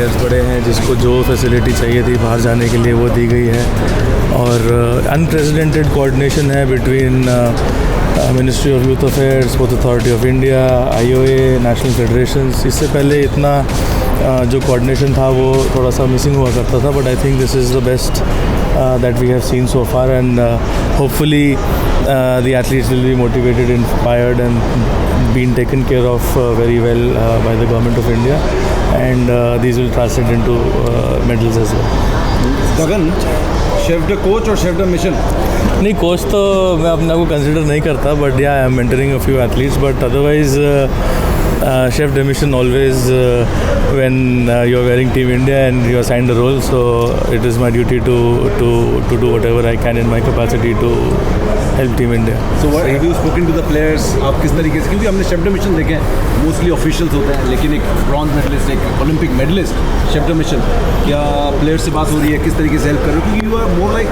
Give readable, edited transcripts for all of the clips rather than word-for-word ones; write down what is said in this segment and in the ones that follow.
Players बड़े हैं, जिसको जो फैसिलिटी चाहिए थी बाहर जाने के लिए वो दी गई है, और अनप्रेसिडेंटेड कोऑर्डिनेशन है between ministry of youth affairs, sports authority of India, IOA, national federations. इससे पहले इतना जो कोऑर्डिनेशन था वो थोड़ा सा मिसिंग हुआ करता था, but I think this is the best that we have seen so far, and hopefully the athletes will be motivated, inspired, and being taken care of very well by the government of India, and these will translate into medals as well. Gagan, chef the coach और chef de mission? नहीं, coach तो मैं अपने को consider नहीं करता, but या I am mentoring a few athletes, but otherwise chef de mission always when you're wearing Team India and you're assigned a role, so it is my duty to do whatever I can in my capacity to help Team India. So what have you spoken to the players? आप किस तरीके से, क्योंकि हमने chef de mission देखे हैं, mostly officials होते हैं, लेकिन एक ब्रॉन्ज मेडलिस्ट, एक Olympic medallist, chef de mission, क्या प्लेयर्स से बात हो रही है, किस तरीके से हेल्प कर रहे हो, क्योंकि you are more like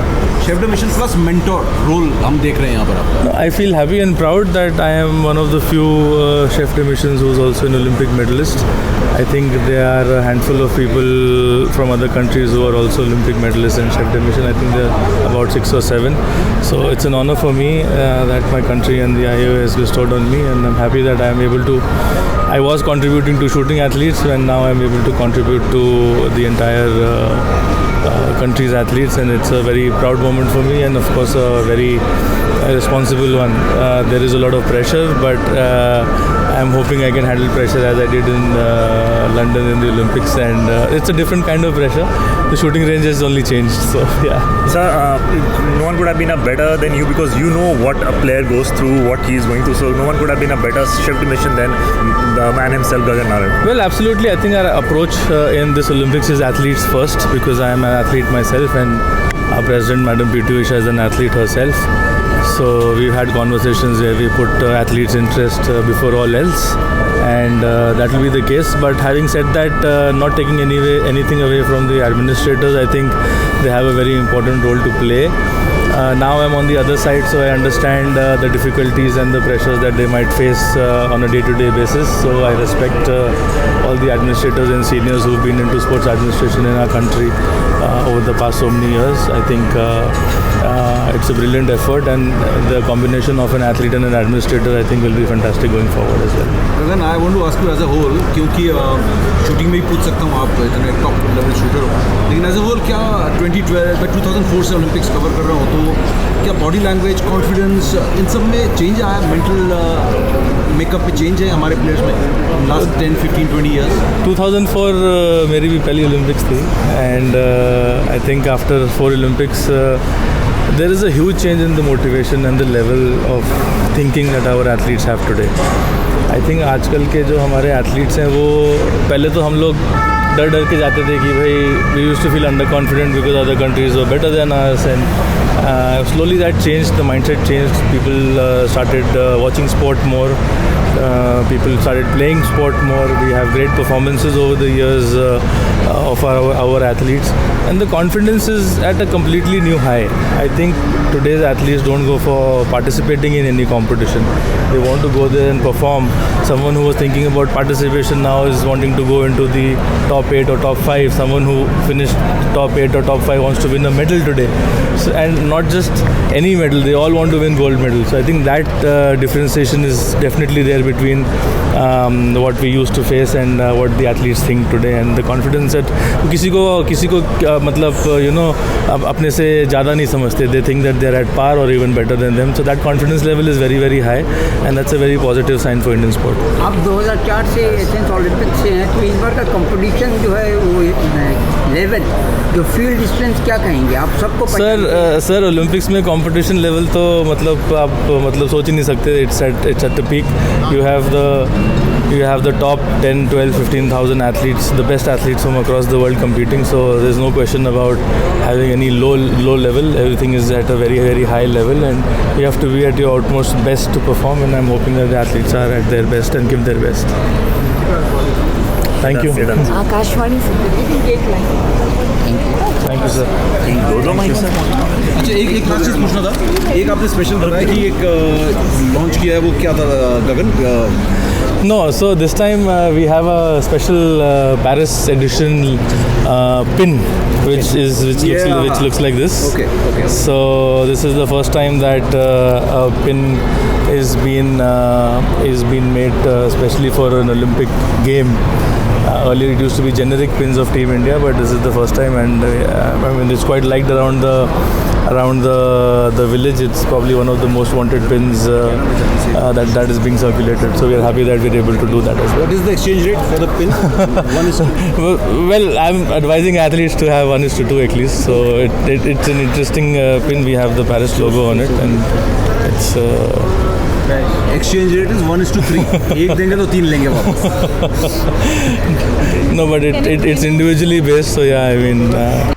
chef de mission plus mentor role हम देख रहे हैं यहाँ पर आप? I feel happy and proud that I am one of the few chef de missions who's also an Olympic medalist. I think there are a handful of people from other countries who are also Olympic medalists in chef de mission. I think there are about 6 or 7. So it's an honor for me that my country and the IOA has bestowed on me, and I'm happy that I am able to. I was contributing to shooting athletes, and now I'm able to contribute to the entire country's athletes, and it's a very proud moment for me, and of course a very responsible one. There is a lot of pressure, but I'm hoping I can handle pressure as I did in London in the Olympics, and it's a different kind of pressure. The shooting range has only changed, so yeah. Sir, no one could have been a better than you, because you know what a player goes through, what he is going through, so no one could have been a better chef de mission than the man himself, Gagan Narang. Well, absolutely. I think our approach in this Olympics is athletes first, because I am an athlete myself, and our president, Madam PT Usha, is an athlete herself. So we've had conversations where we put athletes' interest before all else, and that will be the case. But having said that, not taking anything away from the administrators, I think they have a very important role to play. Now I'm on the other side, so I understand the difficulties and the pressures that they might face on a day-to-day basis. So I respect all the administrators and seniors who've been into sports administration in our country over the past so many years. I think it's a brilliant effort, and the combination of an athlete and an administrator, I think, will be fantastic going forward as well. Gagan, I want to ask you as a whole, क्योंकि shooting में ही पूछ सकता हूँ, आप इतने top level shooter हो, लेकिन as a whole क्या 2012 मैं 2004 से ओलंपिक्स कवर कर रहा हूँ, तो क्या बॉडी लैंग्वेज, कॉन्फिडेंस, इन सब में चेंज आया, मेंटल मेकअप में चेंज है हमारे प्लेयर्स में लास्ट 10, 15, 20 ईयर्स? 2004 मेरी भी पहली ओलंपिक्स थी, and I think after 4 Olympics there is a huge change in the motivation and the level of thinking that our athletes have today. I think आजकल के जो हमारे athletes हैं, वो पहले तो हम लोग डर के जाते थे कि भाई we used to feel underconfident because other countries were better than us, and slowly that changed, the mindset changed. People started watching sport more. People started playing sport more. We have great performances over the years of our athletes, and the confidence is at a completely new high. I think today's athletes don't go for participating in any competition. They want to go there and perform. Someone who was thinking about participation now is wanting to go into the top 8 or top 5. Someone who finished top 8 or top 5 wants to win a medal today. So, and not just any medal, they all want to win gold medals. So I think that differentiation is definitely there between what we used to face and what the athletes think today, and the confidence that किसी को मतलब अपने से ज़्यादा नहीं समझते. They think that they are at par or even better than them. So that confidence level is very very high, and that's a very positive sign for Indian sport. आप 2004 से एशियन ओलंपिक्स से हैं, तो इस बार का competition जो है वो लेवल, जो फील्ड डिस्टेंस, क्या कहेंगे आप सबको? सर ओलंपिक्स में कंपटीशन लेवल तो मतलब आप सोच ही नहीं सकते. It's at the peak. You have the top 10, 12, 15,000 athletes, the best athletes from across the world competing. So there's no question about having any low level. Everything is at a very very high level, and you have to be at your utmost best to perform. And I'm hoping that the athletes are at their best and give their best. Thank you. Akashvani से Thank you, sir. अच्छा, एक last चीज़ पूछना था. एक आपने special बताया कि एक लॉन्च किया है, वो क्या था गगन? No, so this time we have a special Paris edition pin, which looks like this. Okay. So this is the first time that a pin is being made especially for an Olympic game. Earlier it used to be generic pins of Team India, but this is the first time, and I mean it's quite liked around the village. It's probably one of the most wanted pins that is being circulated. So we are happy that we're able to do that as well. What is the exchange rate for the pin? 1:2. Well, I'm advising athletes to have 1:2 at least. So it's an interesting pin. We have the Paris logo on it, and it's. Exchange rate is 1:3. एक देंगे तो 3 लेंगे वापस. No, but it's individually based. So yeah, I mean.